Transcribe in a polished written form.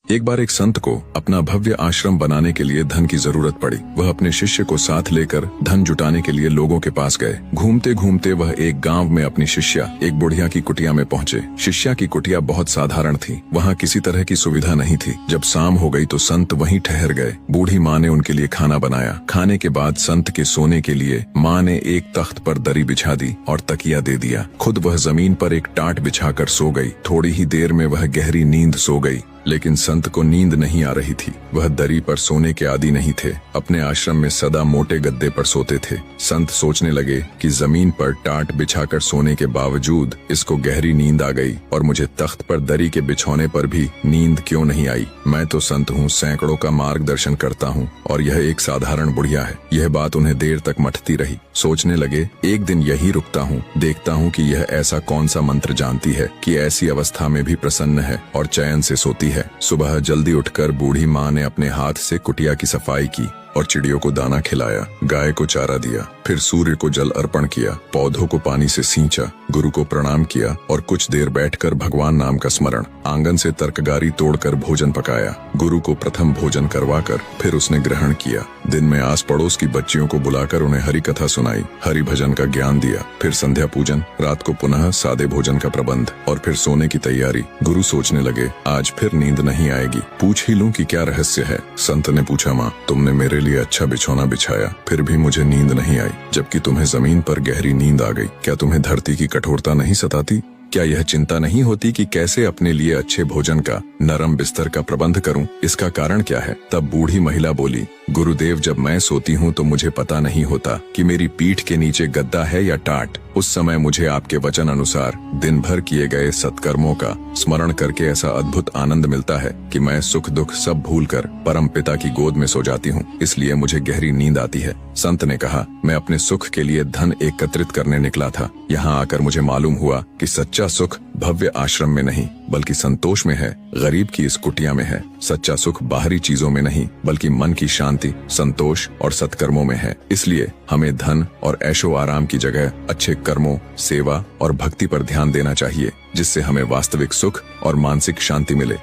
एक बार एक संत को अपना भव्य आश्रम बनाने के लिए धन की जरूरत पड़ी। वह अपने शिष्य को साथ लेकर धन जुटाने के लिए लोगों के पास गए। घूमते घूमते वह एक गांव में अपनी शिष्या एक बुढ़िया की कुटिया में पहुंचे। शिष्या की कुटिया बहुत साधारण थी, वहां किसी तरह की सुविधा नहीं थी। जब शाम हो गई तो संत वहीं ठहर गए। बूढ़ी माँ ने उनके लिए खाना बनाया। खाने के बाद संत के सोने के लिए माँ ने एक तख्त पर दरी बिछा दी और तकिया दे दिया। खुद वह जमीन पर एक टाट बिछाकर सो गई। थोड़ी ही देर में वह गहरी नींद सो गई, लेकिन संत को नींद नहीं आ रही थी। वह दरी पर सोने के आदी नहीं थे। अपने आश्रम में सदा मोटे गद्दे पर सोते थे। संत सोचने लगे कि जमीन पर टाट बिछाकर सोने के बावजूद इसको गहरी नींद आ गई और मुझे तख्त पर दरी के बिछौने पर भी नींद क्यों नहीं आई। मैं तो संत हूँ, सैकड़ों का मार्गदर्शन करता हूँ और यह एक साधारण बुढ़िया है। यह बात उन्हें देर तक मथती रही। सोचने लगे, एक दिन यही रुकता हूँ, देखता हूँ कि यह ऐसा कौन सा मंत्र जानती है कि ऐसी अवस्था में भी प्रसन्न है और चैन से सोती है। सुबह जल्दी उठकर बूढ़ी माँ ने अपने हाथ से कुटिया की सफाई की और चिड़ियों को दाना खिलाया, गाय को चारा दिया, फिर सूर्य को जल अर्पण किया, पौधों को पानी से सींचा, गुरु को प्रणाम किया और कुछ देर बैठकर भगवान नाम का स्मरण। आंगन से तरकगारी तोड़कर भोजन पकाया। गुरु को प्रथम भोजन करवाकर फिर उसने ग्रहण किया। दिन में आस पड़ोस की बच्चियों को बुलाकर उन्हें हरि कथा सुनाई, हरि भजन का ज्ञान दिया। फिर संध्या पूजन, रात को पुनः सादे भोजन का प्रबंध और फिर सोने की तैयारी। गुरु सोचने लगे, आज फिर नींद नहीं आएगी, पूछ ही लूं कि क्या रहस्य है। संत ने पूछा, माँ तुमने मेरे लिए अच्छा बिछौना बिछाया, फिर भी मुझे नींद नहीं आई, जबकि तुम्हें जमीन पर गहरी नींद आ गई। क्या तुम्हें धरती की कठोरता नहीं सताती? क्या यह चिंता नहीं होती कि कैसे अपने लिए अच्छे भोजन का, नरम बिस्तर का प्रबंध करूं? इसका कारण क्या है? तब बूढ़ी महिला बोली, गुरुदेव जब मैं सोती हूँ तो मुझे पता नहीं होता कि मेरी पीठ के नीचे गद्दा है या टाट। उस समय मुझे आपके वचन अनुसार दिन भर किए गए सत्कर्मों का स्मरण करके ऐसा अद्भुत आनंद मिलता है कि मैं सुख दुख सब भूलकर परम पिता की गोद में सो जाती हूँ। इसलिए मुझे गहरी नींद आती है। संत ने कहा, मैं अपने सुख के लिए धन एकत्रित करने निकला था। यहाँ आकर मुझे मालूम हुआ कि सच्चा सुख भव्य आश्रम में नहीं बल्कि संतोष में है, गरीब की इस कुटिया में है। सच्चा सुख बाहरी चीजों में नहीं बल्कि मन की शांति, संतोष और सत्कर्मों में है। इसलिए हमें धन और ऐशो आराम की जगह अच्छे कर्मों, सेवा और भक्ति पर ध्यान देना चाहिए, जिससे हमें वास्तविक सुख और मानसिक शांति मिले।